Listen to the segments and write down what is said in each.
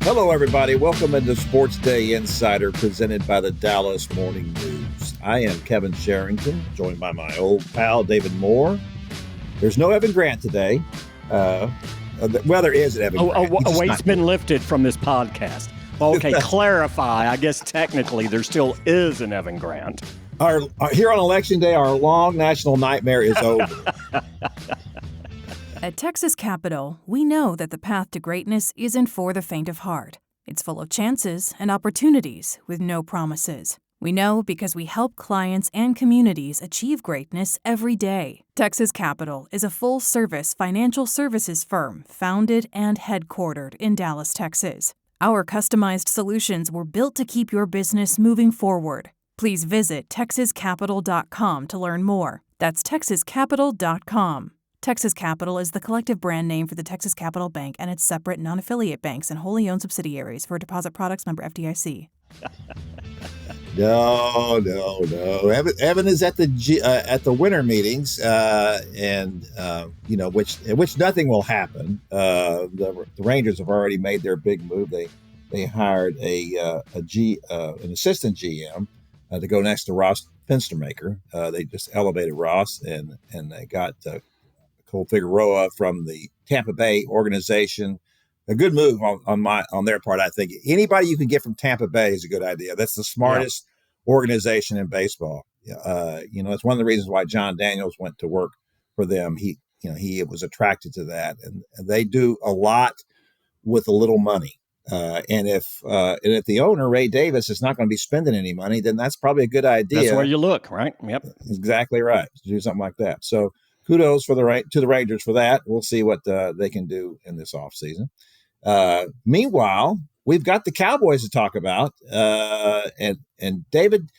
Hello, everybody. Welcome into SportsDay Insider presented by the Dallas Morning News. I am Kevin Sherrington, joined by my old pal, David Moore. There's no Evan Grant today. Well, there is an Evan Grant. A weight's been lifted from this podcast. Okay, clarify. I guess technically there still is an Evan Grant. Here on Election Day, our long national nightmare is over. At Texas Capital, we know that the path to greatness isn't for the faint of heart. It's full of chances and opportunities with no promises. We know because we help clients and communities achieve greatness every day. Texas Capital is a full-service financial services firm founded and headquartered in Dallas, Texas. Our customized solutions were built to keep your business moving forward. Please visit texascapital.com to learn more. That's texascapital.com. Texas Capital is the collective brand name for the Texas Capital Bank and its separate non-affiliate banks and wholly owned subsidiaries. For deposit products, member FDIC. No. Evan is at the winter meetings, which nothing will happen. The Rangers have already made their big move. They hired an assistant GM to go next to Ross Pinstermaker. They just elevated Ross, and they got Cole Figueroa from the Tampa Bay organization. A good move on their part, I think. Anybody you can get from Tampa Bay is a good idea. That's the smartest organization in baseball. It's one of the reasons why John Daniels went to work for them. He was attracted to that, and they do a lot with a little money. And if the owner, Ray Davis, is not going to be spending any money, then that's probably a good idea. That's where you look, right? Yep, exactly right. To do something like that. So kudos to the Rangers for that. We'll see what they can do in this offseason. Meanwhile, we've got the Cowboys to talk about. And David,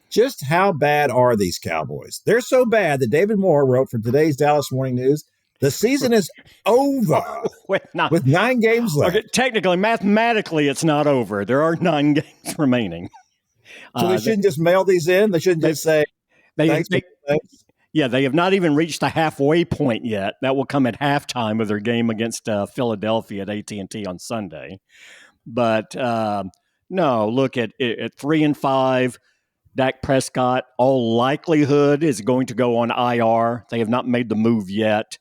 just how bad are these Cowboys? They're so bad that David Moore wrote for today's Dallas Morning News, the season is over with 9 games left. Okay, technically, mathematically, it's not over. There are 9 games remaining. So they shouldn't just mail these in? They shouldn't just say, thanks. Yeah, they have not even reached the halfway point yet. That will come at halftime of their game against Philadelphia at AT&T on Sunday. But no, look at 3-5. Dak Prescott, all likelihood, is going to go on IR. They have not made the move yet,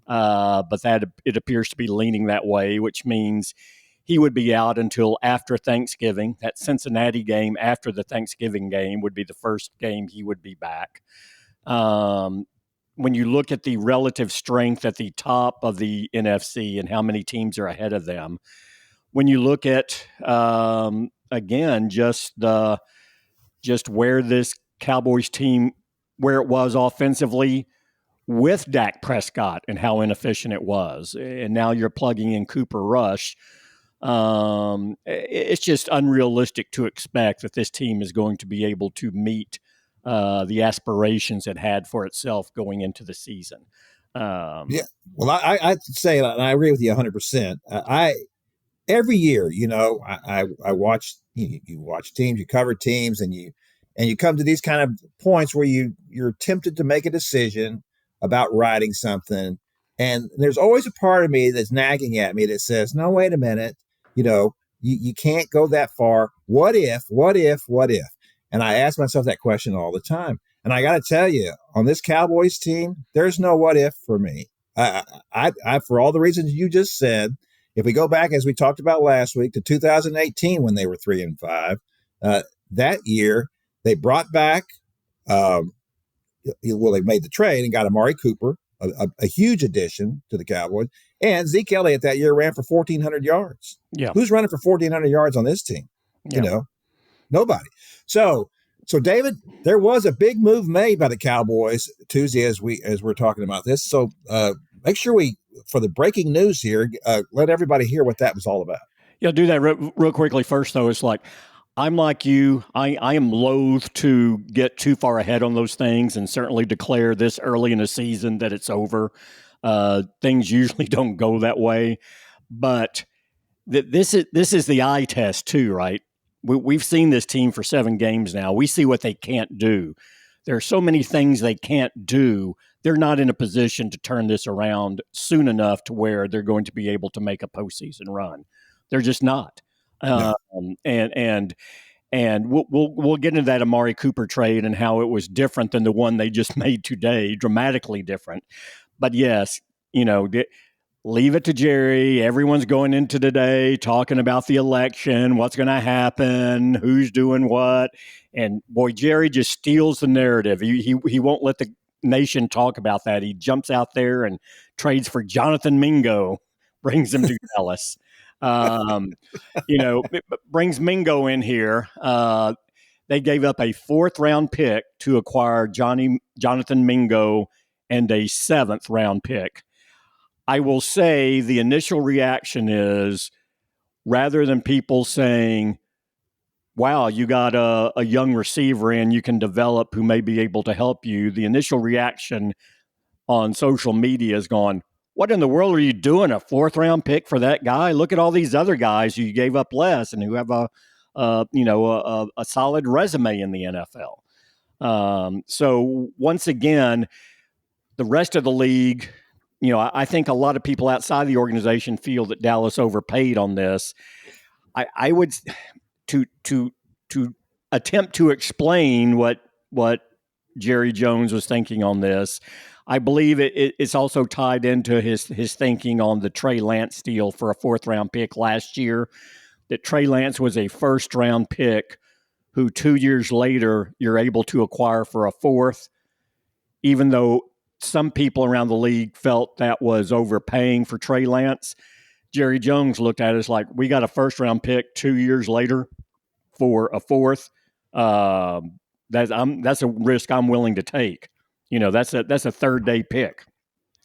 but it appears to be leaning that way, which means he would be out until after Thanksgiving. That Cincinnati game after the Thanksgiving game would be the first game he would be back. When you look at the relative strength at the top of the NFC and how many teams are ahead of them, when you look at, again, just where this Cowboys team, where it was offensively with Dak Prescott and how inefficient it was, and now you're plugging in Cooper Rush, it's just unrealistic to expect that this team is going to be able to meet the aspirations it had for itself going into the season. Well, I'd say, and I agree with you 100%. Every year, I watch. You watch teams, you cover teams, and you come to these kind of points where you're tempted to make a decision about writing something, and there's always a part of me that's nagging at me that says, "No, wait a minute. You can't go that far. What if? And I ask myself that question all the time. And I got to tell you, on this Cowboys team, there's no what if for me. I for all the reasons you just said, if we go back, as we talked about last week, to 2018 when they were 3-5, that year they brought back, they made the trade and got Amari Cooper, a huge addition to the Cowboys. And Zeke Elliott that year ran for 1,400 yards. Yeah. Who's running for 1,400 yards on this team? Yeah. Nobody. So David, there was a big move made by the Cowboys Tuesday as we're talking about this. So make sure for the breaking news here, let everybody hear what that was all about. Yeah, do that real quickly first, though. It's like, I'm like you. I am loath to get too far ahead on those things and certainly declare this early in the season that it's over. Things usually don't go that way. But this is the eye test too, right? We've seen this team for 7 games now. We see what they can't do. There are so many things they can't do. They're not in a position to turn this around soon enough to where they're going to be able to make a postseason run. They're just not. No. And we'll get into that Amari Cooper trade and how it was different than the one they just made today, dramatically different. But yes, leave it to Jerry. Everyone's going into today talking about the election, what's going to happen, who's doing what. And boy, Jerry just steals the narrative. He won't let the nation talk about that. He jumps out there and trades for Jonathan Mingo, brings him to Dallas. Brings Mingo in here. They gave up a 4th-round pick to acquire Jonathan Mingo and a 7th-round pick. I will say the initial reaction is, rather than people saying, wow, you got a young receiver and you can develop who may be able to help you, the initial reaction on social media is gone, what in the world are you doing? A 4th-round pick for that guy? Look at all these other guys who you gave up less and who have a solid resume in the NFL. So once again, the rest of the league, I think a lot of people outside the organization feel that Dallas overpaid on this. I would to attempt to explain what Jerry Jones was thinking on this. I believe it's also tied into his thinking on the Trey Lance deal for a 4th-round pick last year, that Trey Lance was a 1st-round pick who 2 years later you're able to acquire for a 4th, even though some people around the league felt that was overpaying for Trey Lance. Jerry Jones looked at it as like, we got a 1st-round pick 2 years later for a 4th. That's a risk I'm willing to take. That's a 3rd-day pick.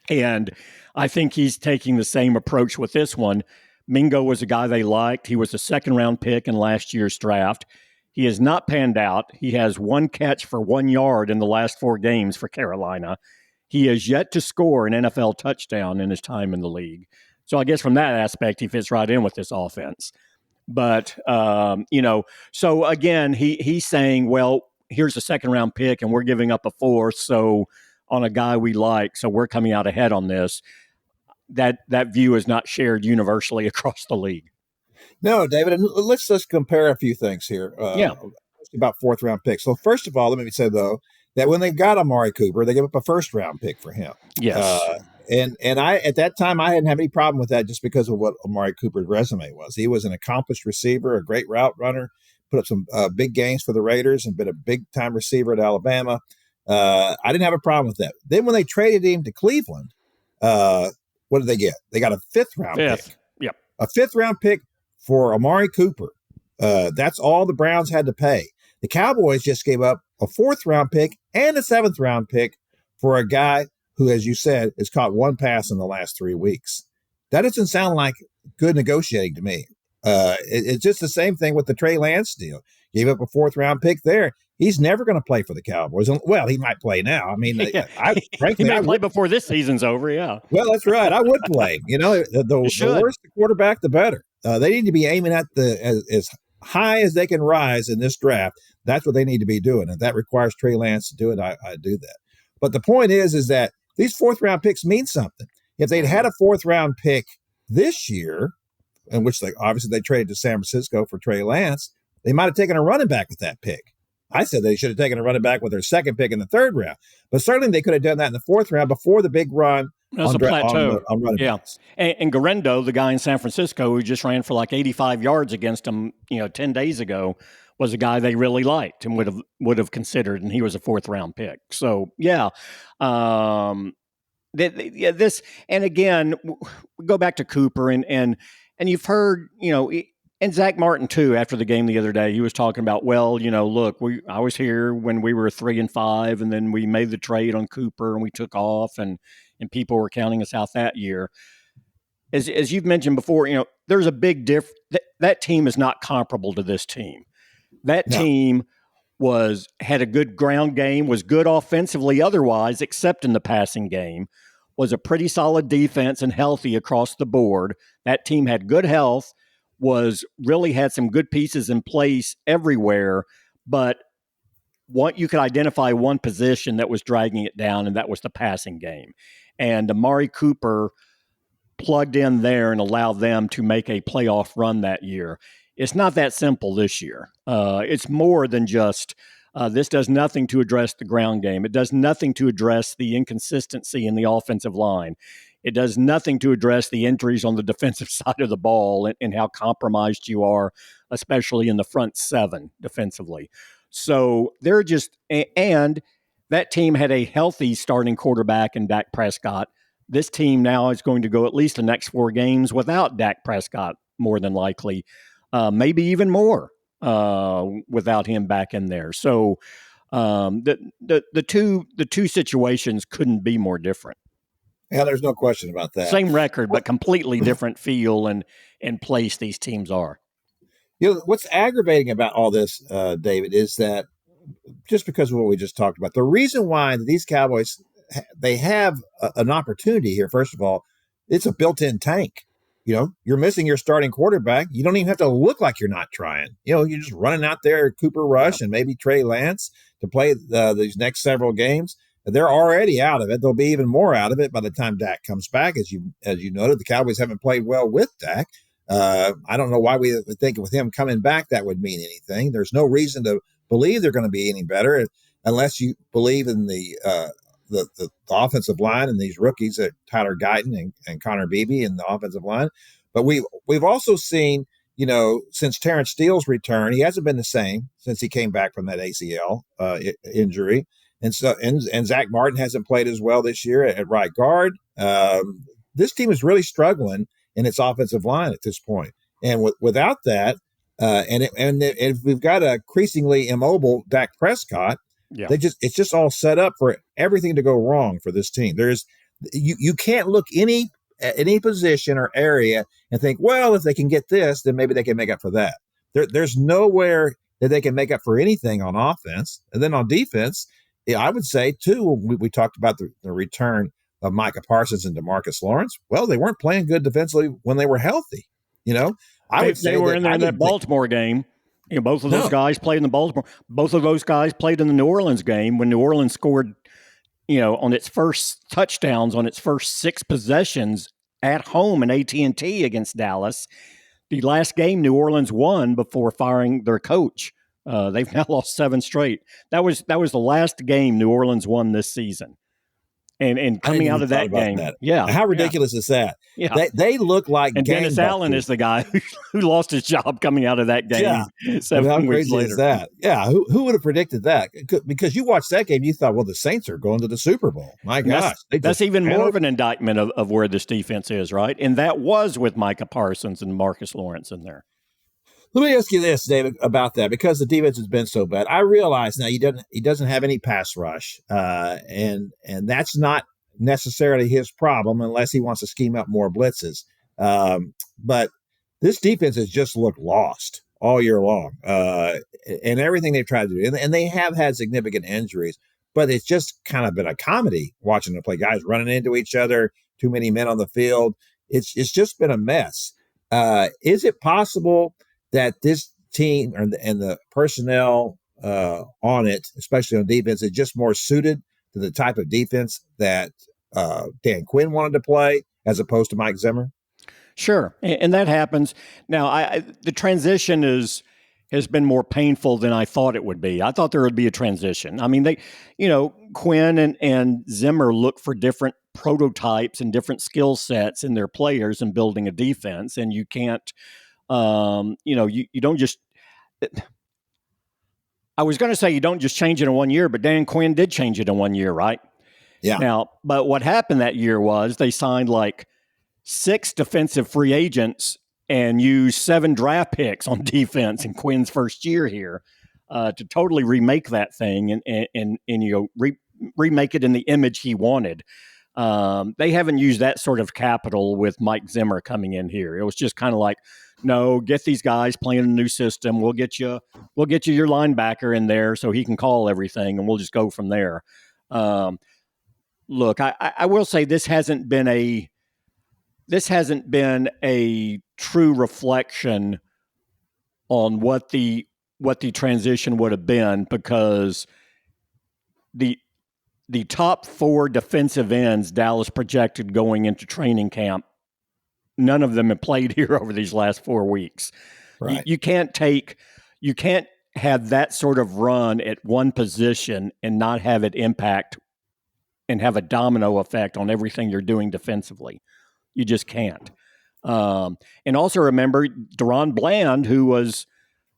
And I think he's taking the same approach with this one. Mingo was a guy they liked. He was a 2nd-round pick in last year's draft. He has not panned out. He has 1 catch for 1 yard in the last 4 games for Carolina. He has yet to score an NFL touchdown in his time in the league. So I guess from that aspect, he fits right in with this offense. But, so again, he's saying, well, here's a 2nd-round pick and we're giving up a 4th. So on a guy we like, so we're coming out ahead on this. That view is not shared universally across the league. No, David, and let's just compare a few things here. About 4th-round picks. So first of all, let me say, though, that when they got Amari Cooper, they gave up a 1st-round pick for him. Yes. And I, at that time, I didn't have any problem with that just because of what Amari Cooper's resume was. He was an accomplished receiver, a great route runner, put up some big gains for the Raiders and been a big-time receiver at Alabama. I didn't have a problem with that. Then when they traded him to Cleveland, what did they get? They got a 5th-round pick. Yep. A 5th-round pick for Amari Cooper. That's all the Browns had to pay. The Cowboys just gave up a 4th-round pick and a 7th-round pick for a guy who, as you said, has caught 1 pass in the last 3 weeks. That doesn't sound like good negotiating to me. It's just the same thing with the Trey Lance deal. Gave up a 4th-round pick there. He's never going to play for the Cowboys. Well, he might play now. I mean, frankly, he might play before this season's over. Yeah. Well, that's right. I would play. The worse the quarterback, the better. They need to be aiming at as high as they can rise in this draft. That's what they need to be doing, and that requires Trey Lance to do it. I do that. But the point is that these 4th-round picks mean something. If they'd had a 4th-round pick this year, in which they traded to San Francisco for Trey Lance, they might have taken a running back with that pick. I said they should have taken a running back with their 2nd pick in the 3rd round. But certainly they could have done that in the 4th round before the big run. That's a plateau. On running backs. And Garendo, the guy in San Francisco who just ran for like 85 yards against them, 10 days ago, was a guy they really liked and would have considered, and he was a 4th-round pick. So, yeah. This, and again, we go back to Cooper, and you've heard, and Zach Martin too. After the game the other day, he was talking about, well, look, I was here when we were 3-5, and then we made the trade on Cooper, and we took off, and people were counting us out that year. As you've mentioned before, there's a big difference. That team is not comparable to this team. That team had a good ground game, was good offensively otherwise, except in the passing game, was a pretty solid defense and healthy across the board. That team had good health, had some good pieces in place everywhere, but you could identify one position that was dragging it down, and that was the passing game. And Amari Cooper plugged in there and allowed them to make a playoff run that year. It's not that simple this year. It's more than just this does nothing to address the ground game. It does nothing to address the inconsistency in the offensive line. It does nothing to address the injuries on the defensive side of the ball and how compromised you are, especially in the front seven defensively. So they're just – and that team had a healthy starting quarterback in Dak Prescott. This team now is going to go at least the next 4 games without Dak Prescott, more than likely, maybe even more without him back in there. So the two situations couldn't be more different. Yeah, there's no question about that. Same record, but completely different feel and place these teams are. What's aggravating about all this, David, is that just because of what we just talked about, the reason why these Cowboys they have an opportunity here. First of all, it's a built-in tank. You're missing your starting quarterback. You don't even have to look like you're not trying. You're just running out there, Cooper Rush and maybe Trey Lance to play these next several games. They're already out of it. They'll be even more out of it by the time Dak comes back. As you noted, the Cowboys haven't played well with Dak. I don't know why we think with him coming back that would mean anything. There's no reason to believe they're going to be any better unless you believe in the offensive line and these rookies, Tyler Guyton and Connor Beebe in the offensive line. But we've also seen, since Terrence Steele's return, he hasn't been the same since he came back from that ACL injury. And Zach Martin hasn't played as well this year at right guard. This team is really struggling in its offensive line at this point. And without that, and if we've got a increasingly immobile Dak Prescott, it's just all set up for everything to go wrong for this team. You can't look at any position or area and think, well, if they can get this, then maybe they can make up for that. There's nowhere that they can make up for anything on offense. And then on defense, I would say, too, we talked about the return of Micah Parsons and DeMarcus Lawrence. Well, they weren't playing good defensively when they were healthy. I would say they were in there in that Baltimore game. Both of those guys played in the Baltimore. Both of those guys played in the New Orleans game when New Orleans scored, on its first touchdowns on its first 6 possessions at home in AT&T against Dallas. The last game New Orleans won before firing their coach. They've now lost 7 straight. That was the last game New Orleans won this season. And coming out of that game, how ridiculous is that? Yeah, they look like. And Dennis Allen is the guy who lost his job coming out of that game. Yeah, 7 weeks later. Is that? Yeah, who would have predicted that? Because you watched that game, you thought, well, the Saints are going to the Super Bowl. My gosh, that's even more of an indictment of where this defense is, right? And that was with Micah Parsons and Marcus Lawrence in there. Let me ask you this, David, about that, because the defense has been so bad. I realize now he doesn't have any pass rush, and that's not necessarily his problem unless he wants to scheme up more blitzes. But this defense has just looked lost all year long, and everything they've tried to do, and they have had significant injuries. But it's just kind of been a comedy watching them play. Guys running into each other, too many men on the field. It's just been a mess. Is it possible that this team and the personnel on it, especially on defense, is just more suited to the type of defense that Dan Quinn wanted to play as opposed to Mike Zimmer? Sure, and that happens. Now, the transition has been more painful than I thought it would be. I thought there would be a transition. I mean, Quinn and Zimmer look for different prototypes and different skill sets in their players in building a defense, and you can't. You don't just – I was going to say you don't just change it in 1 year, but Dan Quinn did change it in 1 year, right? Yeah. Now, but what happened that year was they signed like 6 defensive free agents and used 7 draft picks on defense in Quinn's first year here to totally remake that thing and remake it in the image he wanted. They haven't used that sort of capital with Mike Zimmer coming in here. It was just kind of like, no, get these guys playing a new system. We'll get you your linebacker in there so he can call everything, and we'll just go from there. Look, I will say this hasn't been a true reflection on what the transition would have been, because the top 4 defensive ends Dallas projected going into training camp, none of them have played here over these last 4 weeks. Right. You can't have that sort of run at one position and not have it impact and have a domino effect on everything you're doing defensively. You just can't. And also remember, Deron Bland, who was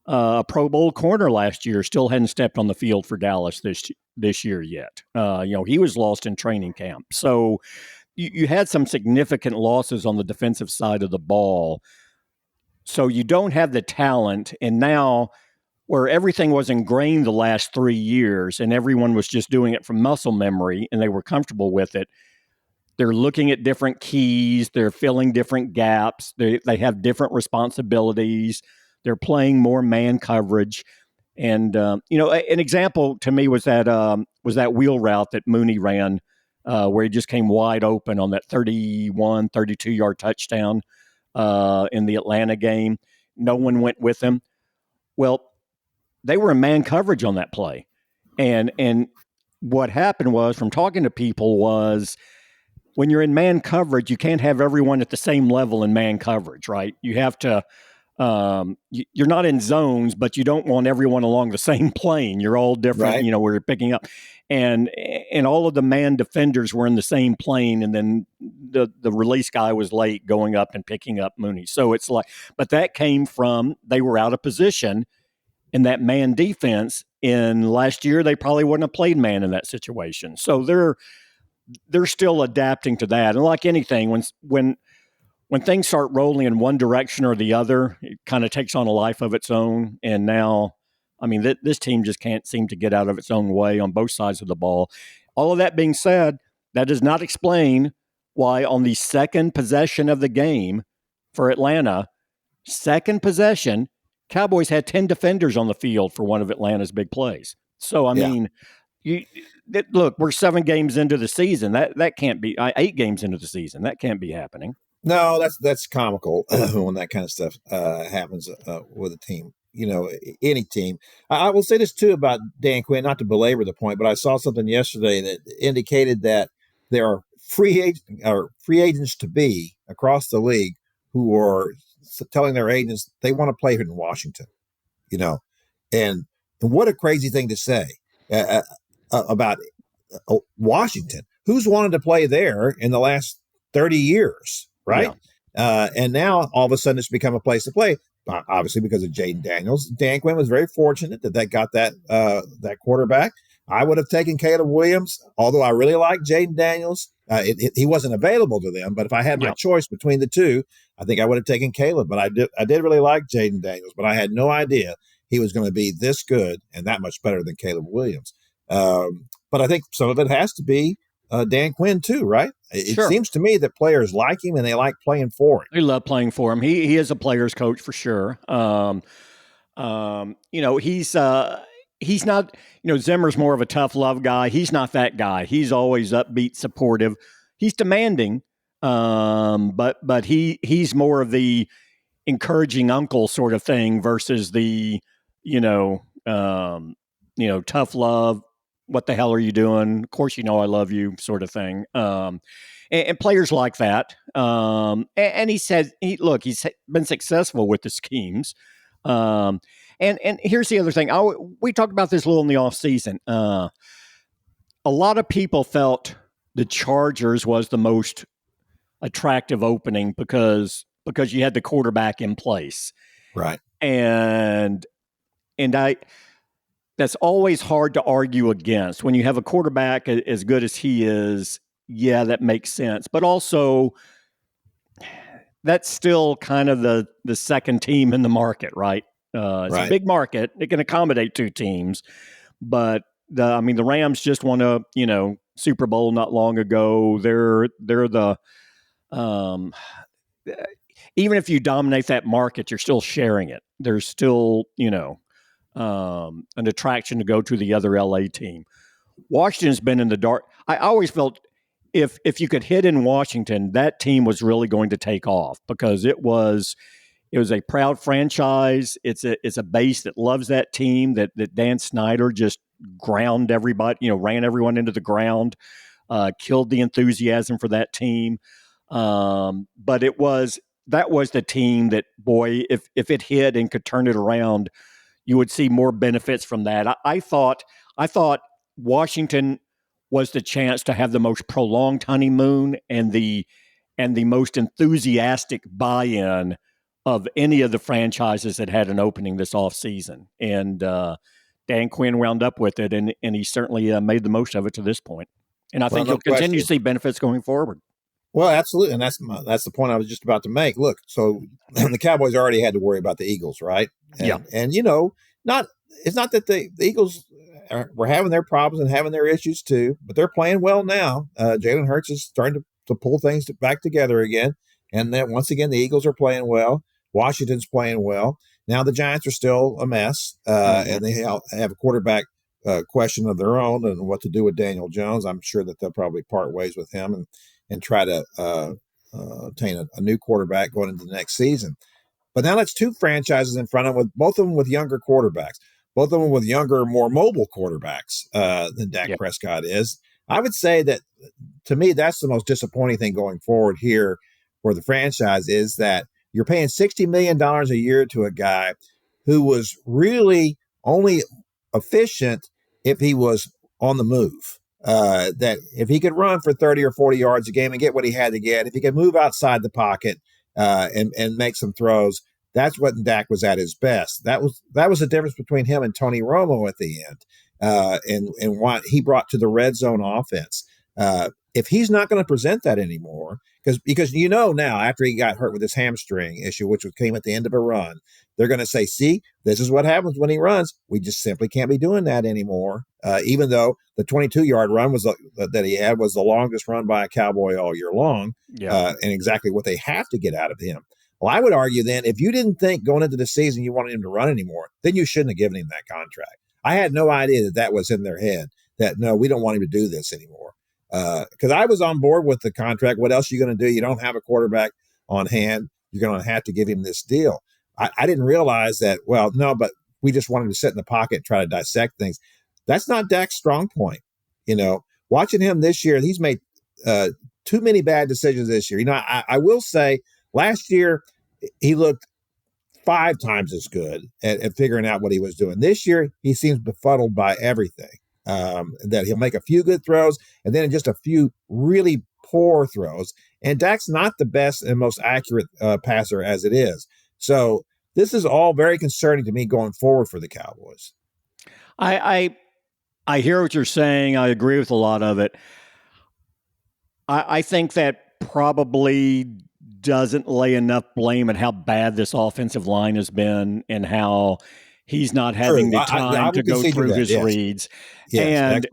a Pro Bowl corner last year, still hadn't stepped on the field for Dallas this year yet. He was lost in training camp. So you had some significant losses on the defensive side of the ball. So you don't have the talent. And now, where everything was ingrained the last 3 years and everyone was just doing it from muscle memory and they were comfortable with it, they're looking at different keys. They're filling different gaps. They have different responsibilities. They're playing more man coverage. And, an example to me was that wheel route that Mooney ran where he just came wide open on that 31, 32-yard touchdown in the Atlanta game. No one went with him. Well, they were in man coverage on that play. And what happened was, from talking to people, was when you're in man coverage, you can't have everyone at the same level in man coverage, right? You have to you're not in zones, but you don't want everyone along the same plane. You're all different, Right. where you're picking up. And all of the man defenders were in the same plane, and then the release guy was late going up and picking up Mooney. So it's like, but that came from they were out of position in that man defense. In last year, they probably wouldn't have played man in that situation. So they're still adapting to that. And like anything, when things start rolling in one direction or the other, it kind of takes on a life of its own. And now, I mean, this team just can't seem to get out of its own way on both sides of the ball. All of that being said, that does not explain why on the second possession of the game for Atlanta, second possession, Cowboys had 10 defenders on the field for one of Atlanta's big plays. So, I mean, look, we're 7 games into the season. That can't be 8 games into the season. That can't be happening. No, that's comical when that kind of stuff happens with a team. Any team. I will say this too about Dan Quinn, not to belabor the point, but I saw something yesterday that indicated that there are free agents to be across the league who are telling their agents they want to play here in Washington. And what a crazy thing to say about Washington. Who's wanted to play there in the last 30 years, right? Yeah. And now all of a sudden it's become a place to play, obviously because of Jaden Daniels. Dan Quinn was very fortunate that got that quarterback. I would have taken Caleb Williams, although I really like Jaden Daniels. He wasn't available to them, but if I had my choice between the two, I think I would have taken Caleb. But I did really like Jaden Daniels, but I had no idea he was going to be this good and that much better than Caleb Williams. But I think some of it has to be Dan Quinn too, right? It seems to me that players like him and they like playing for him. They love playing for him. He is a player's coach for sure. He's not, Zimmer's more of a tough love guy. He's not that guy. He's always upbeat, supportive. He's demanding, but he's more of the encouraging uncle sort of thing versus the, tough love. What the hell are you doing? Of course, I love you sort of thing. And players like that. And he said, he's been successful with the schemes. And here's the other thing. We talked about this a little in the offseason. A lot of people felt the Chargers was the most attractive opening because you had the quarterback in place. Right. And that's always hard to argue against. When you have a quarterback as good as he is, yeah, that makes sense. But also, that's still kind of the second team in the market, right? It's a big market. It can accommodate 2 teams. But, the Rams just won a, Super Bowl not long ago. They're the even if you dominate that market, you're still sharing it. There's still, an attraction to go to the other LA team. Washington's been in the dark. I always felt if you could hit in Washington, that team was really going to take off because it was a proud franchise. It's a base that loves that team, that Dan Snyder just ground everybody, ran everyone into the ground, killed the enthusiasm for that team. But it was that was the team that, boy, if it hit and could turn it around, you would see more benefits from that. I thought Washington was the chance to have the most prolonged honeymoon and the most enthusiastic buy-in of any of the franchises that had an opening this offseason. And Dan Quinn wound up with it, and he certainly made the most of it to this point. And I think no you'll continue to question. see benefits going forward. Well, absolutely, and that's the point I was just about to make. Look, so the Cowboys already had to worry about the Eagles, right? And not it's not that the Eagles were having their problems and having their issues too, but they're playing well now. Jalen Hurts is starting to pull things back together again, and then once again the Eagles are playing well. Washington's playing well. Now the Giants are still a mess, and they have a quarterback question of their own and what to do with Daniel Jones. I'm sure that they'll probably part ways with him and try to obtain a new quarterback going into the next season. But now that's two franchises in front of them, both of them with younger quarterbacks, both of them with younger, more mobile quarterbacks than Dak Prescott is. I would say that, to me, that's the most disappointing thing going forward here for the franchise is that you're paying $60 million a year to a guy who was really only efficient if he was on the move. That if he could run for 30 or 40 yards a game and get what he had to get, if he could move outside the pocket and make some throws, that's what Dak was at his best. That was the difference between him and Tony Romo at the end, and what he brought to the red zone offense. If he's not going to present that anymore, because now after he got hurt with his hamstring issue, which came at the end of a run, they're going to say, see, this is what happens when he runs. We just simply can't be doing that anymore. Even though the 22-yard run that he had was the longest run by a Cowboy all year long, and exactly what they have to get out of him. Well, I would argue then, if you didn't think going into the season you wanted him to run anymore, then you shouldn't have given him that contract. I had no idea that was in their head, that, no, we don't want him to do this anymore. Because I was on board with the contract. What else are you going to do? You don't have a quarterback on hand. You're going to have to give him this deal. I didn't realize that, well, no, but we just want him to sit in the pocket and try to dissect things. That's not Dak's strong point. Watching him this year, he's made too many bad decisions this year. I will say last year he looked 5 times as good at figuring out what he was doing. This year, he seems befuddled by everything. That he'll make a few good throws and then just a few really poor throws. And Dak's not the best and most accurate passer as it is. So this is all very concerning to me going forward for the Cowboys. I hear what you're saying. I agree with a lot of it. I think that probably doesn't lay enough blame at how bad this offensive line has been and how he's not having the time to go through his reads. And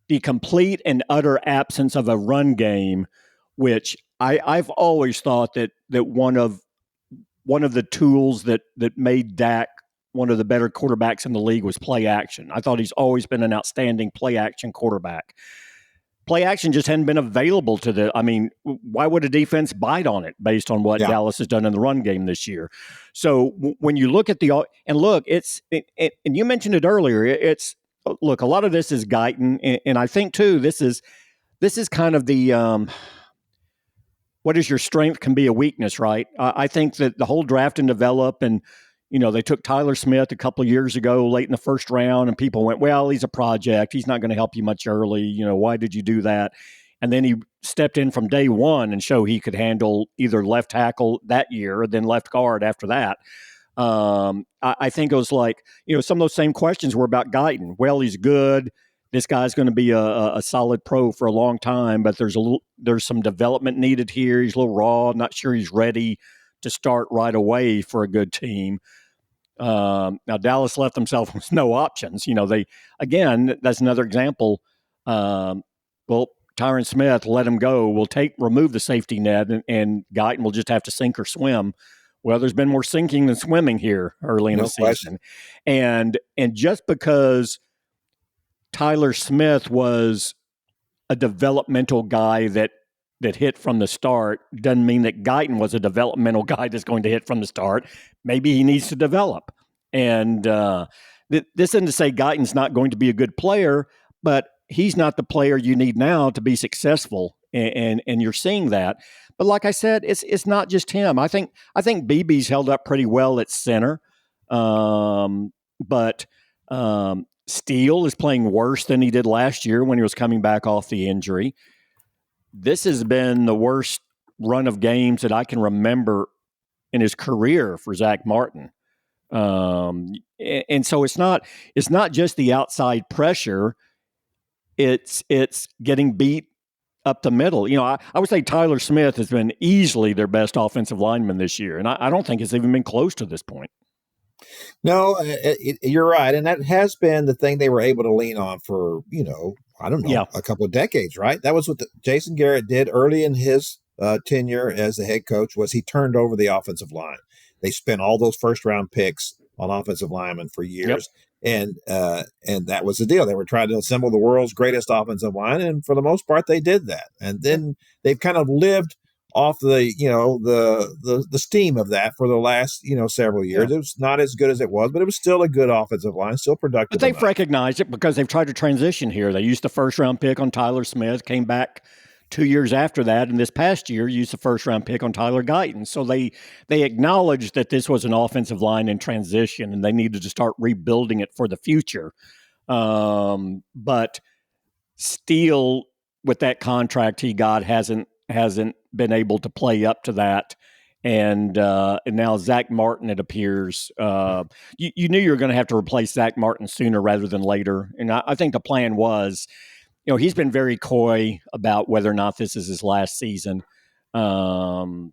the complete and utter absence of a run game, which I've always thought that one of the tools that made Dak one of the better quarterbacks in the league was play action. I thought he's always been an outstanding play action quarterback. Play action just hadn't been available to why would a defense bite on it based on what Dallas has done in the run game this year? So when you look at and you mentioned it earlier, a lot of this is Guyton. And I think too, this is kind of the, what is your strength can be a weakness, right? I think that the whole draft and develop and, they took Tyler Smith a couple of years ago late in the first round and people went, well, he's a project. He's not going to help you much early. Why did you do that? And then he stepped in from day one and showed he could handle either left tackle that year or then left guard after that. I think it was like, some of those same questions were about Guyton. Well, he's good. This guy's going to be a solid pro for a long time, but there's some development needed here. He's a little raw. Not sure he's ready to start right away for a good team. Now Dallas left themselves with no options. That's another example. Tyron Smith, let him go. We'll remove the safety net and Guyton will just have to sink or swim. Well, there's been more sinking than swimming here early in the season. And just because Tyler Smith was a developmental guy that hit from the start doesn't mean that Guyton was a developmental guy that's going to hit from the start. Maybe he needs to develop. And this isn't to say Guyton's not going to be a good player, but he's not the player you need now to be successful. And you're seeing that. But like I said, it's not just him. I think BB's held up pretty well at center, but Steele is playing worse than he did last year when he was coming back off the injury. This has been the worst run of games that I can remember in his career for Zach Martin. And so it's not just the outside pressure. It's getting beat up the middle. I would say Tyler Smith has been easily their best offensive lineman this year, and I don't think it's even been close to this point. No, you're right, and that has been the thing they were able to lean on for I don't know, a couple of decades, right? That was what Jason Garrett did early in his tenure as the head coach. Was he turned over the offensive line? They spent all those first round picks on offensive linemen for years. And that was the deal. They were trying to assemble the world's greatest offensive line, and for the most part, they did that. And then they've kind of lived off the steam of that for the last several years. It was not as good as it was, but it was still a good offensive line, still productive. But they've recognized it because they've tried to transition here. They used the first round pick on Tyler Smith, came back 2 years after that, and this past year used the first round pick on Tyler Guyton. So they acknowledged that this was an offensive line in transition, and they needed to start rebuilding it for the future. But Steele, with that contract he got, hasn't been able to play up to that. And now Zach Martin, it appears, you knew you were going to have to replace Zach Martin sooner rather than later. And I think the plan was, he's been very coy about whether or not this is his last season. I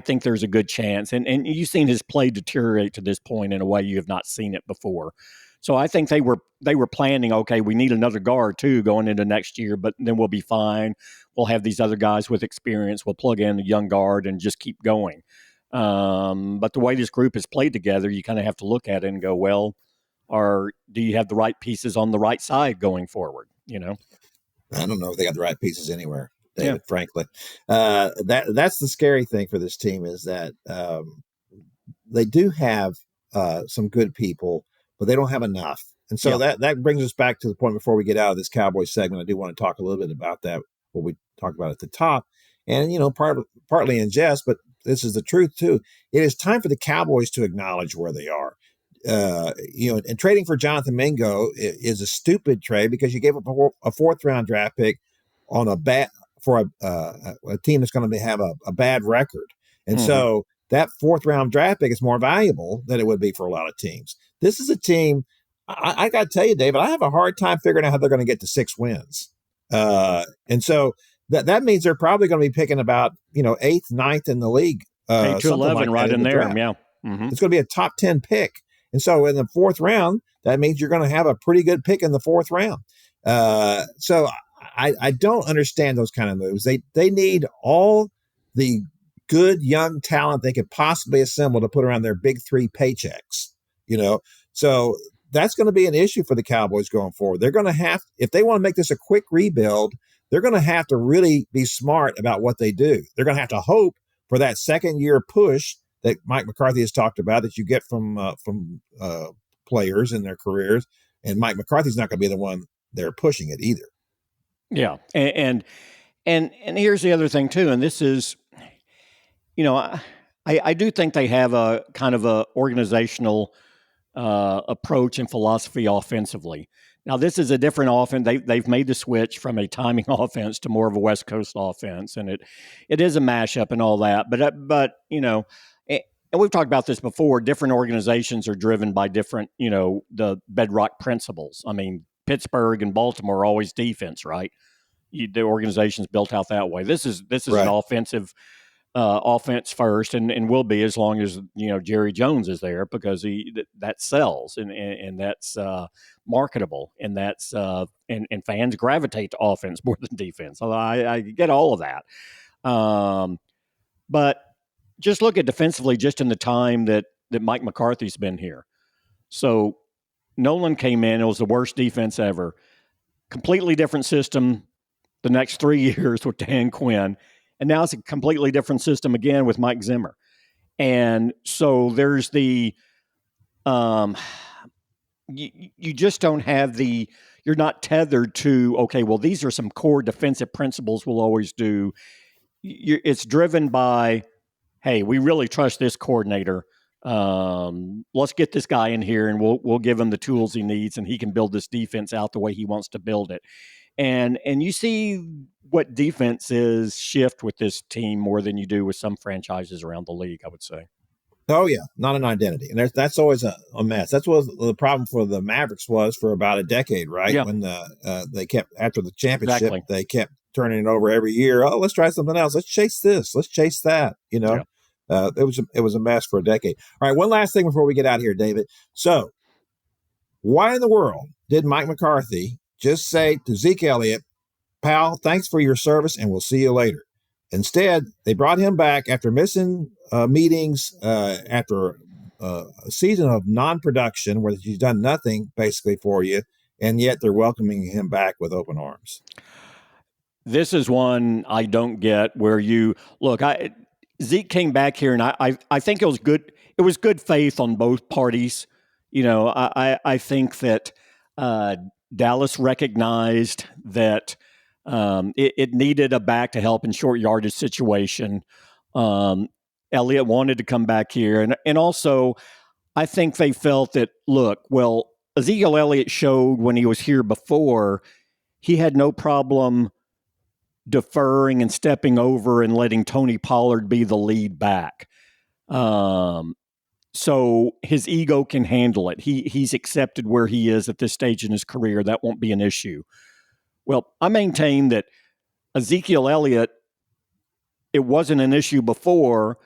think there's a good chance. And you've seen his play deteriorate to this point in a way you have not seen it before. So I think they were planning, okay, we need another guard too going into next year, but then we'll be fine. We'll have these other guys with experience. We'll plug in a young guard and just keep going. But the way this group has played together, you kind of have to look at it and go, well, do you have the right pieces on the right side going forward? I don't know if they got the right pieces anywhere, David, frankly. That's the scary thing for this team is that they do have some good people, but they don't have enough. And so that brings us back to the point before we get out of this Cowboys segment. I do want to talk a little bit about that, what we talked about at the top. And, partly in jest, but this is the truth too. It is time for the Cowboys to acknowledge where they are. And trading for Jonathan Mingo is a stupid trade because you gave up a fourth round draft pick on a team that's going to have a bad record. And so that fourth round draft pick is more valuable than it would be for a lot of teams. This is a team, I got to tell you, David, I have a hard time figuring out how they're going to get to 6 wins. And so that means they're probably going to be picking about, 8th, 9th in the league. 8 to 11 right in there. Yeah. Mm-hmm. It's going to be a top 10 pick. And so in the fourth round, that means you're going to have a pretty good pick in the fourth round. So I don't understand those kind of moves. They need all the good young talent they could possibly assemble to put around their big 3 paychecks, So that's going to be an issue for the Cowboys going forward. They're going to have, if they want to make this a quick rebuild, they're going to have to really be smart about what they do. They're going to have to hope for that second year push that Mike McCarthy has talked about that you get from players in their careers. And Mike McCarthy's not going to be the one they're pushing it either. Yeah. And here's the other thing too. And this is, I do think they have a kind of a organizational approach and philosophy offensively. Now, this is a different offense. They've made the switch from a timing offense to more of a West Coast offense, and it is a mashup and all that. But and we've talked about this before. Different organizations are driven by different, the bedrock principles. I mean, Pittsburgh and Baltimore are always defense, right? The organization's built out that way. This is right. An offensive. Offense first, and will be as long as Jerry Jones is there because that sells and that's marketable and that's and fans gravitate to offense more than defense. So I get all of that, but just look at defensively, just in the time that Mike McCarthy's been here. So Nolan came in; it was the worst defense ever. Completely different system. The next 3 years with Dan Quinn. And now it's a completely different system again with Mike Zimmer. And so there's the you just don't have you're not tethered to, okay, well, these are some core defensive principles we'll always do. it's driven by, hey, we really trust this coordinator. Let's get this guy in here, and we'll give him the tools he needs, and he can build this defense out the way he wants to build it. And you see what defenses shift with this team more than you do with some franchises around the league, I would say. Oh, yeah, not an identity. And that's always a mess. That's what the problem for the Mavericks was for about a decade, right? Yeah. When they kept, after the championship, Exactly. They kept turning it over every year. Oh, let's try something else. Let's chase this. Let's chase that, Yeah. It was a mess for a decade. All right, one last thing before we get out of here, David. So why in the world did Mike McCarthy just say to Zeke Elliott, pal, thanks for your service, and we'll see you later? Instead, they brought him back after missing meetings, after a season of non-production where he's done nothing basically for you, and yet they're welcoming him back with open arms. This is one I don't get, where you look. Zeke came back here, and I think it was good. It was good faith on both parties. I think that Dallas recognized that it needed a back to help in short yardage situation. Elliott wanted to come back here, and also I think they felt that, look, well, Ezekiel Elliott showed when he was here before he had no problem deferring and stepping over and letting Tony Pollard be the lead back. So his ego can handle it. He's accepted where he is at this stage in his career. That won't be an issue. Well, I maintain that Ezekiel Elliott, it wasn't an issue before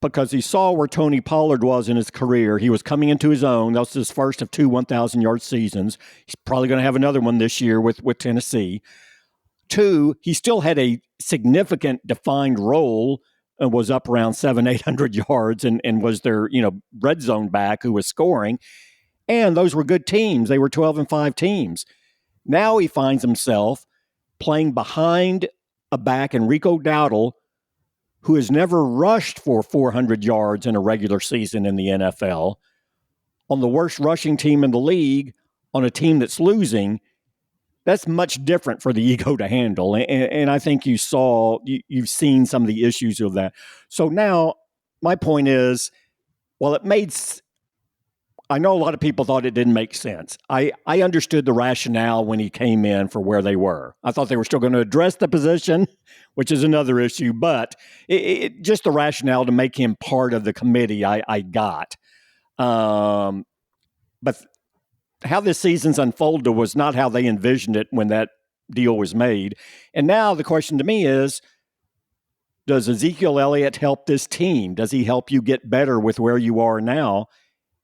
because he saw where Tony Pollard was in his career. He was coming into his own. That was his first of 2 1,000-yard seasons. He's probably going to have another one this year with Tennessee. 2, he still had a significant defined role and was up around 700-800 yards and was their red zone back who was scoring. And those were good teams. They were 12-5 teams. Now he finds himself playing behind a back in Rico Dowdle, who has never rushed for 400 yards in a regular season in the NFL, on the worst rushing team in the league, on a team that's losing. That's much different for the ego to handle. And I think you've seen some of the issues of that. So now my point is, well, I know a lot of people thought it didn't make sense. I understood the rationale when he came in for where they were. I thought they were still going to address the position, which is another issue, but just the rationale to make him part of the committee, I got. But how this season's unfolded was not how they envisioned it when that deal was made. And now the question to me is, does Ezekiel Elliott help this team? Does he help you get better with where you are now?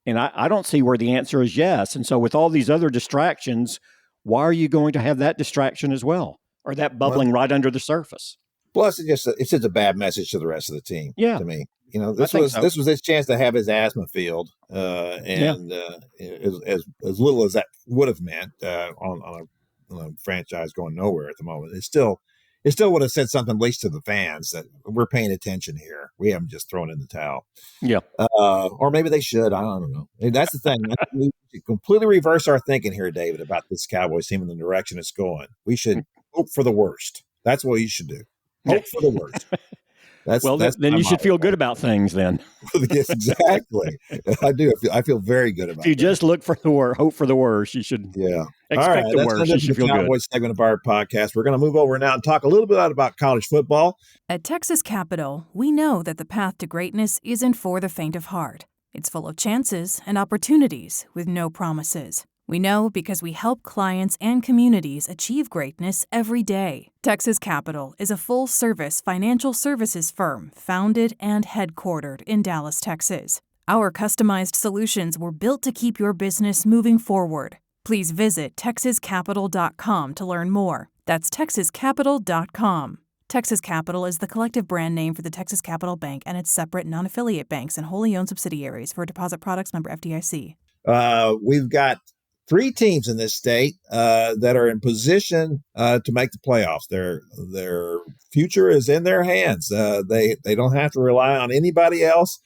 And I don't see where the answer is yes. And so with all these other distractions, why are you going to have that distraction as well? Or that bubbling right under the surface? Plus, it's just a bad message to the rest of the team. Yeah. To me, this was his chance to have his asthma filled, as little as that would have meant on a franchise going nowhere at the moment. It still would have said something, at least to the fans, that we're paying attention here. We haven't just thrown in the towel. Yeah. Or maybe they should. I don't know. That's the thing. We should completely reverse our thinking here, David, about this Cowboys team and the direction it's going. We should hope for the worst. That's what you should do. Hope for the worst. Then you should feel good about things then. Yes, exactly. I do. I feel very good about it. If you just look for the worst, hope for the worst, you should expect the worst. You should feel good. Cowboys segment of our podcast. We're going to move over now and talk a little bit about college football. At Texas Capital, we know that the path to greatness isn't for the faint of heart. It's full of chances and opportunities with no promises. We know because we help clients and communities achieve greatness every day. Texas Capital is a full-service financial services firm founded and headquartered in Dallas, Texas. Our customized solutions were built to keep your business moving forward. Please visit texascapital.com to learn more. That's texascapital.com. Texas Capital is the collective brand name for the Texas Capital Bank and its separate non-affiliate banks and wholly owned subsidiaries. For deposit products, member FDIC. We've got 3 teams in this state that are in position to make the playoffs. Their future is in their hands. They don't have to rely on anybody else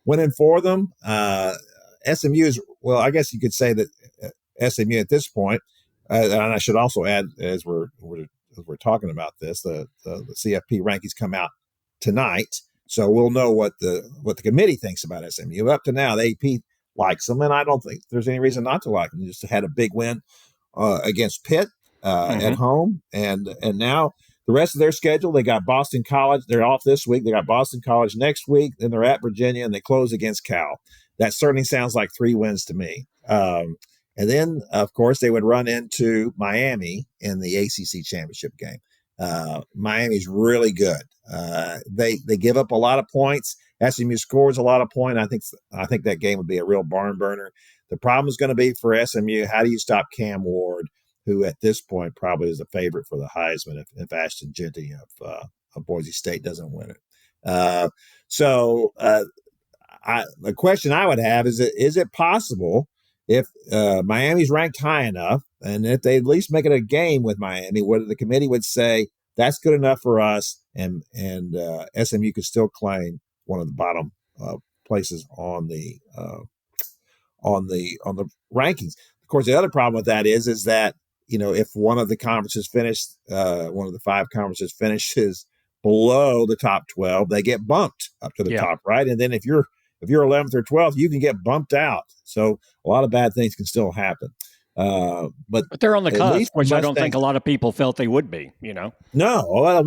winning for them. SMU is, well, I guess you could say that SMU at this point, and I should also add, as we're as we're talking about this, the CFP rankings come out tonight, so we'll know what the committee thinks about SMU. Up to now, the AP likes them, and I don't think there's any reason not to like them. They just had a big win against Pitt at home, and now the rest of their schedule, they got Boston College. They're off this week. They got Boston College next week. Then they're at Virginia, and they close against Cal. That certainly sounds like 3 wins to me. And then, of course, they would run into Miami in the ACC championship game. Miami's really good. They give up a lot of points. SMU scores a lot of points. I think that game would be a real barn burner. The problem is going to be for SMU, how do you stop Cam Ward, who at this point probably is a favorite for the Heisman if Ashton Genty of Boise State doesn't win it. The question I would have is it possible if Miami's ranked high enough, and if they at least make it a game with Miami, whether the committee would say that's good enough for us, and SMU could still claim one of the bottom places on the rankings. Of course, the other problem with that is that if one of the conferences one of the 5 conferences finishes below the top 12, they get bumped up to the top, right? And then if you're 11th or 12th, you can get bumped out. So a lot of bad things can still happen. But they're on the cusp, which I don't think a lot of people felt they would be, No,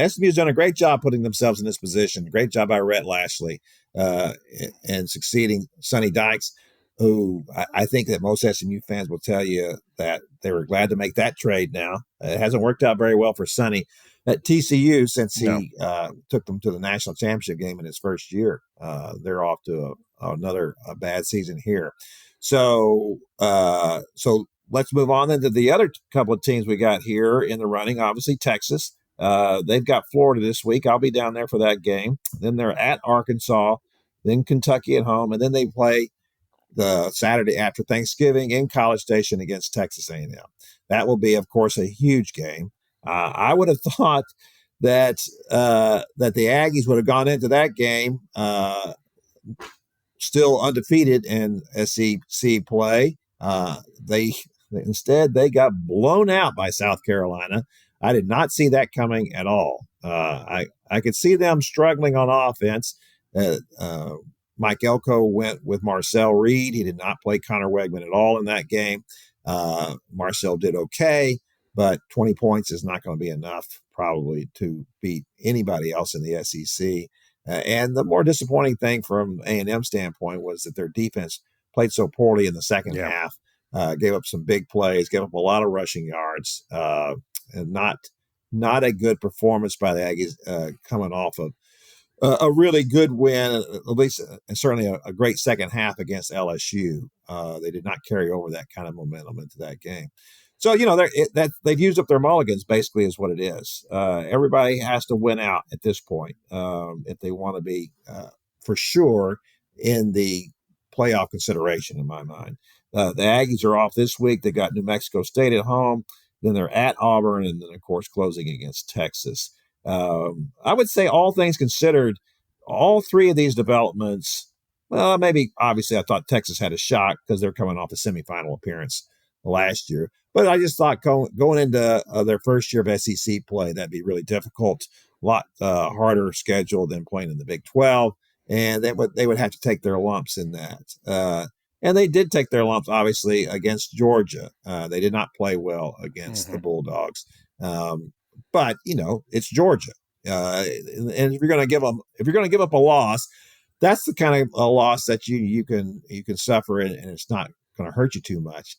SMU's done a great job putting themselves in this position. Great job by Rhett Lashley and succeeding Sonny Dykes, who I think that most SMU fans will tell you that they were glad to make that trade now. It hasn't worked out very well for Sonny at TCU since he took them to the national championship game in his first year. They're off to another bad season here. So let's move on then to the other couple of teams we got here in the running. Obviously, Texas. They've got Florida this week. I'll be down there for that game. Then they're at Arkansas, then Kentucky at home, and then they play the Saturday after Thanksgiving in College Station against Texas A&M. That will be, of course, a huge game. I would have thought that the Aggies would have gone into that game still undefeated in SEC play. Instead, they got blown out by South Carolina. I did not see that coming at all. I could see them struggling on offense. Mike Elko went with Marcel Reed. He did not play Connor Wegman at all in that game. Marcel did okay, but 20 points is not going to be enough probably to beat anybody else in the SEC. And the more disappointing thing from A&M standpoint was that their defense played so poorly in the second half, gave up some big plays, gave up a lot of rushing yards, and not a good performance by the Aggies coming off of a really good win, at least and certainly a great second half against LSU. They did not carry over that kind of momentum into that game. So, they've used up their mulligans, basically, is what it is. Everybody has to win out at this point if they want to be, for sure, in the playoff consideration, in my mind. The Aggies are off this week. They got New Mexico State at home. Then they're at Auburn, and then, of course, closing against Texas. I would say, all things considered, all 3 of these developments, well, maybe, obviously, I thought Texas had a shot because they're coming off a semifinal appearance last year. But I just thought going into their first year of SEC play, that'd be really difficult, a lot harder schedule than playing in the Big 12, and they would have to take their lumps in that. And they did take their lumps, obviously, against Georgia. They did not play well against the Bulldogs. But it's Georgia, and if you're going to give up a loss, that's the kind of a loss that you can suffer, and it's not going to hurt you too much.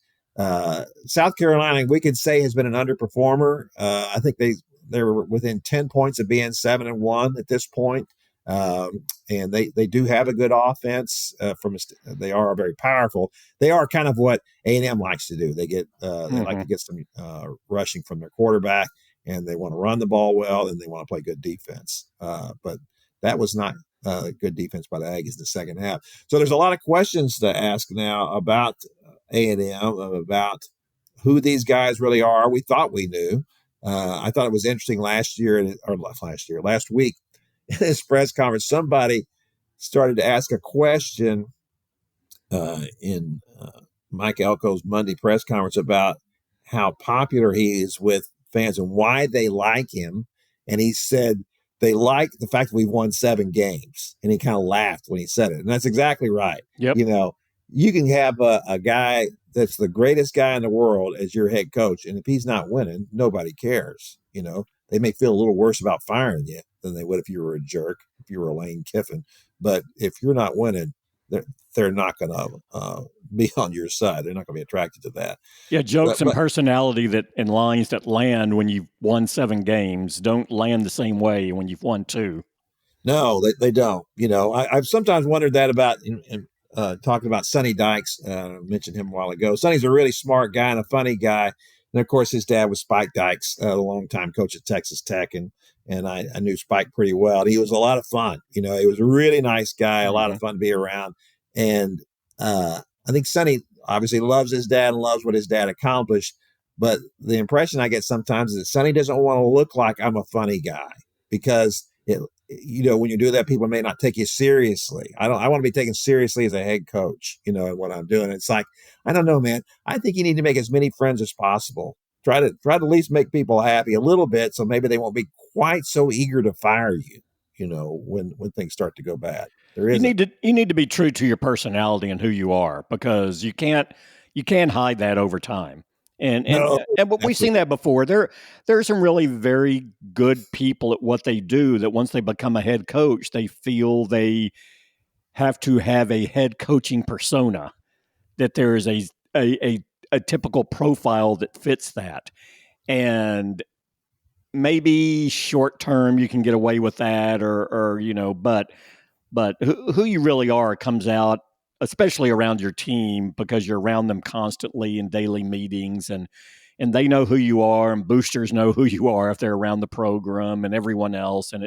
South Carolina, we could say, has been an underperformer. I think they were within 10 points of being 7-1 at this point. And they do have a good offense. They are very powerful. They are kind of what A&M likes to do. They like to get some rushing from their quarterback, and they want to run the ball well, and they want to play good defense. But that was not good defense by the Aggies in the second half. So there's a lot of questions to ask now about A&M, about who these guys really are. We thought we knew. I thought it was interesting last week in this press conference, somebody started to ask a question in Mike Elko's Monday press conference about how popular he is with fans and why they like him. And he said they like the fact that we've won 7 games. And he kind of laughed when he said it. And that's exactly right. Yep. You know, you can have a guy that's the greatest guy in the world as your head coach. And if he's not winning, nobody cares. You know, they may feel a little worse about firing you than they would if you were a jerk, if you were a Lane Kiffin. But if you're not winning, they're not going to be on your side. They're not going to be attracted to that. Yeah, jokes and personality and lines that land when you've won 7 games don't land the same way when you've won 2. No, they don't. You know, I've sometimes wondered that about talking about Sonny Dykes. I mentioned him a while ago. Sonny's a really smart guy and a funny guy. And, of course, his dad was Spike Dykes, a longtime coach at Texas Tech. And I knew Spike pretty well. And he was a lot of fun. You know, he was a really nice guy, a lot of fun to be around. And I think Sonny obviously loves his dad and loves what his dad accomplished. But the impression I get sometimes is that Sonny doesn't want to look like I'm a funny guy because, you know, when you do that, people may not take you seriously. I want to be taken seriously as a head coach, you know, and what I'm doing. It's like, I don't know, man. I think you need to make as many friends as possible. Try to at least make people happy a little bit, so maybe they won't be quite so eager to fire you, you know, when things start to go bad. You need to be true to your personality and who you are, because you can't hide that over time. And we've seen that before. There are some really very good people at what they do that once they become a head coach, they feel they have to have a head coaching persona, that there is a typical profile that fits that. And maybe short term you can get away with that or you know, but who you really are comes out, especially around your team, because you're around them constantly in daily meetings, and they know who you are, and boosters know who you are if they're around the program, and everyone else. And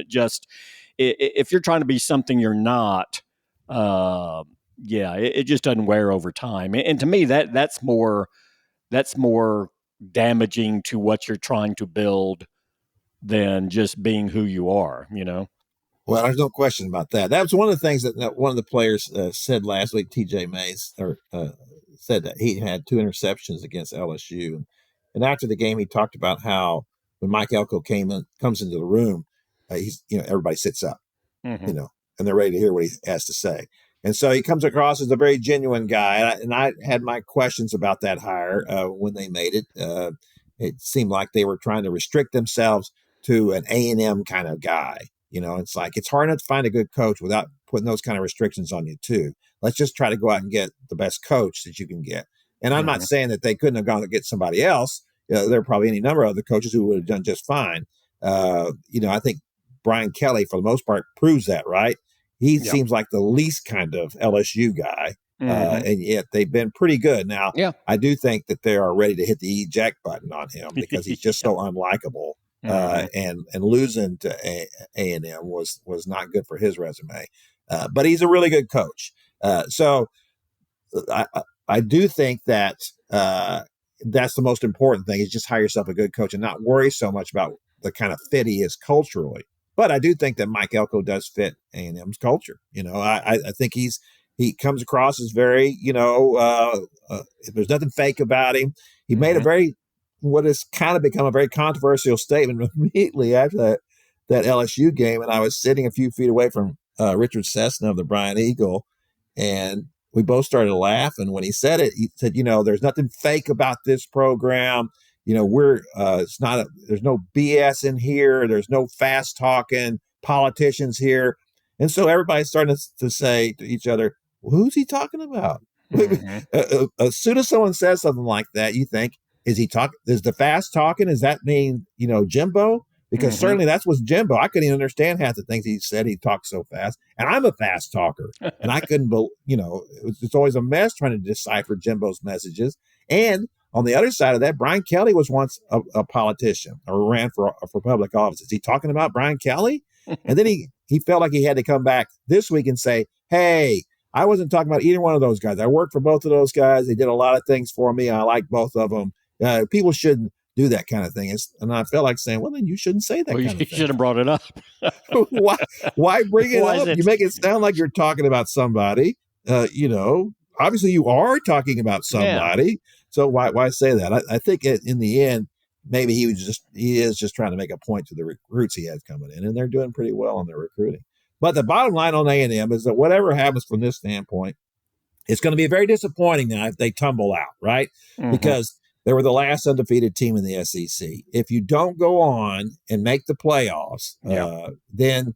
if you're trying to be something you're not, it just doesn't wear over time. And to me, that's more damaging to what you're trying to build than just being who you are, you know? Well, there's no question about that. That was one of the things that one of the players said last week. TJ Mays said that he had 2 interceptions against LSU, and after the game, he talked about how when Mike Elko comes into the room, everybody sits up, you know, and they're ready to hear what he has to say. And so he comes across as a very genuine guy. And I had my questions about that hire when they made it. It seemed like they were trying to restrict themselves to an A&M kind of guy. You know, it's like it's hard enough to find a good coach without putting those kind of restrictions on you, too. Let's just try to go out and get the best coach that you can get. And I'm not saying that they couldn't have gone to get somebody else. There are probably any number of other coaches who would have done just fine. I think Brian Kelly, for the most part, proves that, right? He seems like the least kind of LSU guy. And yet they've been pretty good. Now, I do think that they are ready to hit the eject button on him because he's just so unlikable. And losing to A&M was not good for his resume. But he's a really good coach. So I do think that that's the most important thing, is just hire yourself a good coach and not worry so much about the kind of fit he is culturally. But I do think that Mike Elko does fit A&M's culture. You know, I think he comes across as very, there's nothing fake about him. He made what has kind of become a very controversial statement immediately after that LSU game. And I was sitting a few feet away from Richard Cessna of the Bryant Eagle, and we both started laughing when he said it. He said, there's nothing fake about this program. There's no BS in here. There's no fast talking politicians here. And so everybody's starting to say to each other, well, who's he talking about? As soon as someone says something like that, you think, is the fast talking? Does that mean, Jimbo? Because certainly that's what's Jimbo. I couldn't even understand half the things he said. He talked so fast. And I'm a fast talker. And I couldn't, it's always a mess trying to decipher Jimbo's messages. And on the other side of that, Brian Kelly was once a politician or ran for public office. Is he talking about Brian Kelly? And then he felt like he had to come back this week and say, hey, I wasn't talking about either one of those guys. I worked for both of those guys. They did a lot of things for me. I like both of them. People shouldn't do that kind of thing. And I felt like saying, well, then you shouldn't say that kind of thing. You should have brought it up. Why bring it up? You make it sound like you're talking about somebody. Obviously you are talking about somebody. Yeah. So why say that? I think in the end, maybe he is just trying to make a point to the recruits he has coming in, and they're doing pretty well on their recruiting. But the bottom line on A&M is that whatever happens from this standpoint, it's going to be very disappointing now if they tumble out, right? Mm-hmm. Because they were the last undefeated team in the SEC. If you don't go on and make the playoffs, then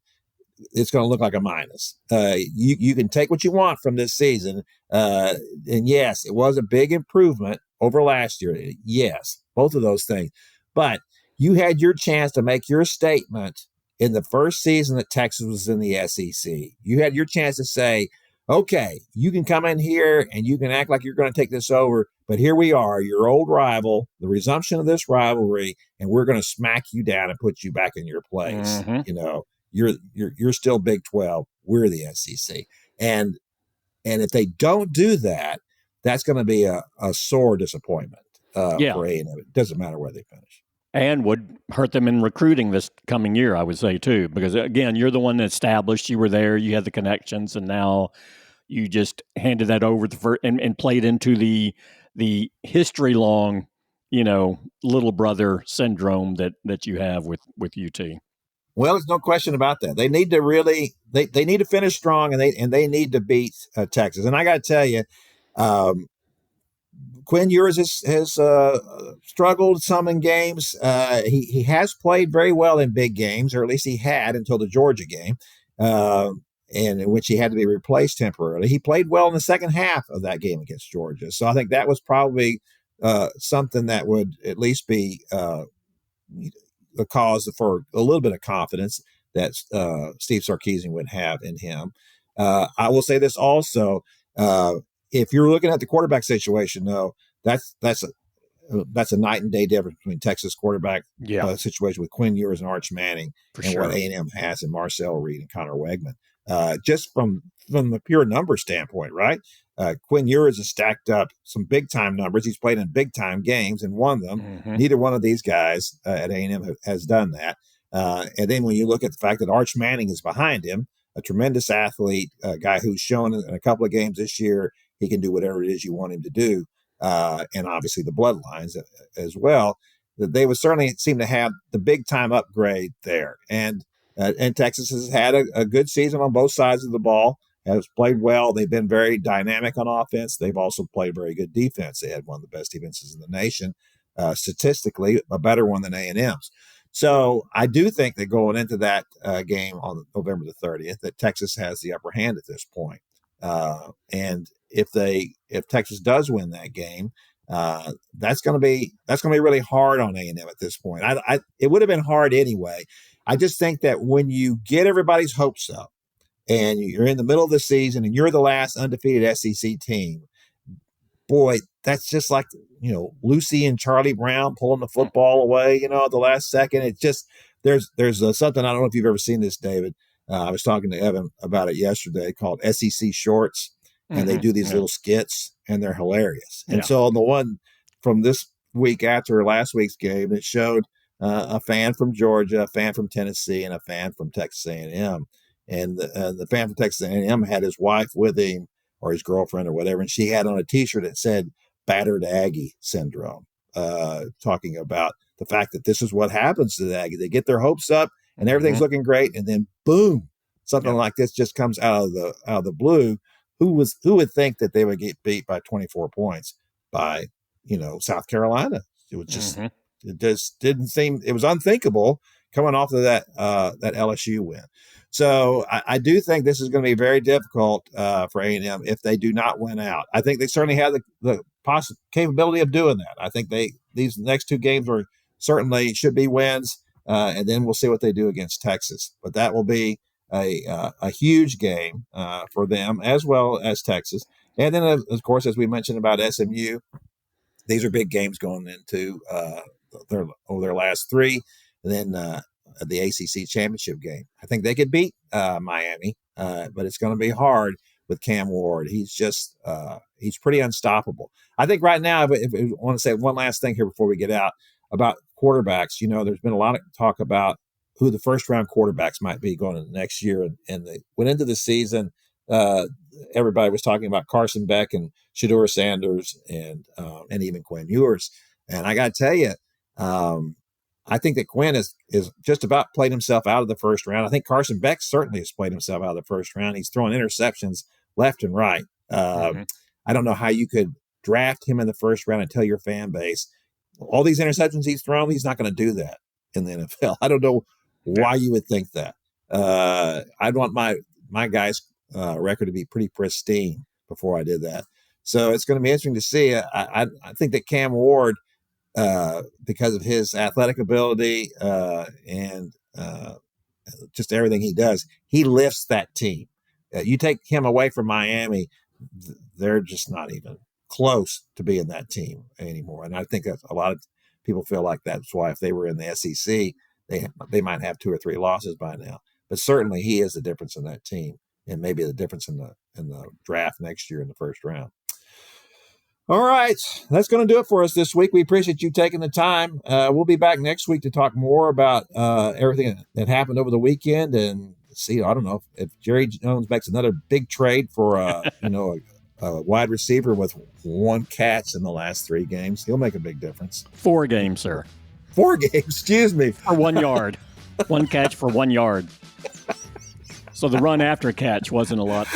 it's going to look like a minus. You can take what you want from this season. And yes, it was a big improvement over last year. Yes, both of those things. But you had your chance to make your statement in the first season that Texas was in the SEC. You had your chance to say, okay, you can come in here and you can act like you're going to take this over, but here we are, your old rival, the resumption of this rivalry, and we're going to smack you down and put you back in your place. Mm-hmm. You know, you're still Big 12. We're the SEC. And if they don't do that, that's going to be a sore disappointment for A&M. It doesn't matter where they finish. And would hurt them in recruiting this coming year, I would say, too. Because, again, you're the one that established, you were there, you had the connections, and now you just handed that over and played into the history-long, little brother syndrome that you have with UT. Well, there's no question about that. They need to really they need to finish strong, and they need to beat Texas. And I got to tell you, Quinn Ewers has struggled some in games. He has played very well in big games, or at least he had until the Georgia game, and in which he had to be replaced temporarily. He played well in the second half of that game against Georgia. So I think that was probably something that would at least be the cause for a little bit of confidence that Steve Sarkisian would have in him. I will say this also. If you're looking at the quarterback situation, though, that's a night and day difference between Texas quarterback situation with Quinn Ewers and Arch Manning what A&M has in Marcel Reed and Connor Wegman. Just from the pure number standpoint, right? Quinn Ewers has stacked up some big time numbers. He's played in big time games and won them. Mm-hmm. Neither one of these guys at A&M has done that. And then when you look at the fact that Arch Manning is behind him, a tremendous athlete, a guy who's shown in a couple of games this year he can do whatever it is you want him to do, and obviously the bloodlines as well. That they would certainly seem to have the big time upgrade there. And Texas has had a good season on both sides of the ball. Has played well. They've been very dynamic on offense. They've also played very good defense. They had one of the best defenses in the nation, statistically, a better one than A&M's. So I do think that going into that game on November the 30th, that Texas has the upper hand at this point. And if Texas does win that game, that's going to be really hard on A&M at this point. It would have been hard anyway. I just think that when you get everybody's hopes up and you're in the middle of the season and you're the last undefeated SEC team, boy, that's just like, Lucy and Charlie Brown pulling the football away, at the last second. It's just, there's something, I don't know if you've ever seen this, David. I was talking to Evan about it yesterday, called SEC Shorts, and they do these little skits, and they're hilarious. And so on the one from this week after last week's game, it showed a fan from Georgia, a fan from Tennessee, and a fan from Texas A&M. And the fan from Texas A&M had his wife with him, or his girlfriend or whatever, and she had on a T-shirt that said "Battered Aggie Syndrome," talking about the fact that this is what happens to the Aggie. They get their hopes up, and everything's looking great, and then boom, something like this just comes out of the blue. Who would think that they would get beat by 24 points by South Carolina? It was just it just didn't seem, it was unthinkable coming off of that LSU win. So I do think this is going to be very difficult for A&M if they do not win out. I think they certainly have the capability of doing that. I think these next two games certainly should be wins, and then we'll see what they do against Texas. But that will be a huge game for them as well as Texas. And then, of course, as we mentioned about SMU, these are big games going into their last three. And then the ACC championship game. I think they could beat Miami, but it's going to be hard with Cam Ward. He's just he's pretty unstoppable. I think right now, if I want to say one last thing here before we get out about quarterbacks, there's been a lot of talk about who the first round quarterbacks might be going into next year. And they went into the season, everybody was talking about Carson Beck and Shedeur Sanders and even Quinn Ewers. And I got to tell you, I think that Quinn is just about played himself out of the first round. I think Carson Beck certainly has played himself out of the first round. He's throwing interceptions left and right. I don't know how you could draft him in the first round and tell your fan base all these interceptions he's thrown, he's not going to do that in the NFL. I don't know why you would think that. I'd want my guy's record to be pretty pristine before I did that. So it's going to be interesting to see. I think that Cam Ward, because of his athletic ability and just everything he does, he lifts that team. You take him away from Miami, they're just not even close to being that team anymore. And I think that a lot of people feel like that's why if they were in the SEC, they might have 2 or 3 losses by now. But certainly he is the difference in that team, and maybe the difference in the draft next year in the first round. All right, that's going to do it for us this week. We appreciate you taking the time. We'll be back next week to talk more about everything that happened over the weekend and see. I don't know if Jerry Jones makes another big trade for a wide receiver with 1 catch in the last 3 games. He'll make a big difference. 4 games, sir. 4 games, excuse me. For 1 yard. 1 catch for 1 yard. So the run after catch wasn't a lot.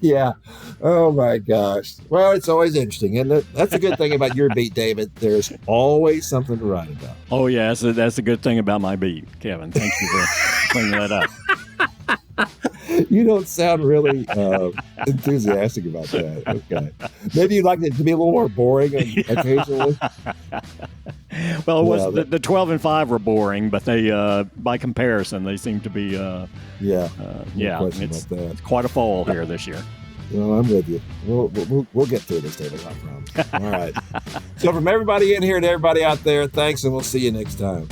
Yeah. Oh, my gosh. Well, it's always interesting. And that's a good thing about your beat, David. There's always something to write about. Oh, yeah. That's a good thing about my beat, Kevin. Thank you for bringing that up. You don't sound really enthusiastic about that. Okay. Maybe you'd like it to be a little more boring occasionally. Well, the 12 and 5 were boring, but they, by comparison, they seem to be. It's quite a fall here this year. Well, I'm with you. We'll get through this, David. I promise. All right. So from everybody in here to everybody out there, thanks, and we'll see you next time.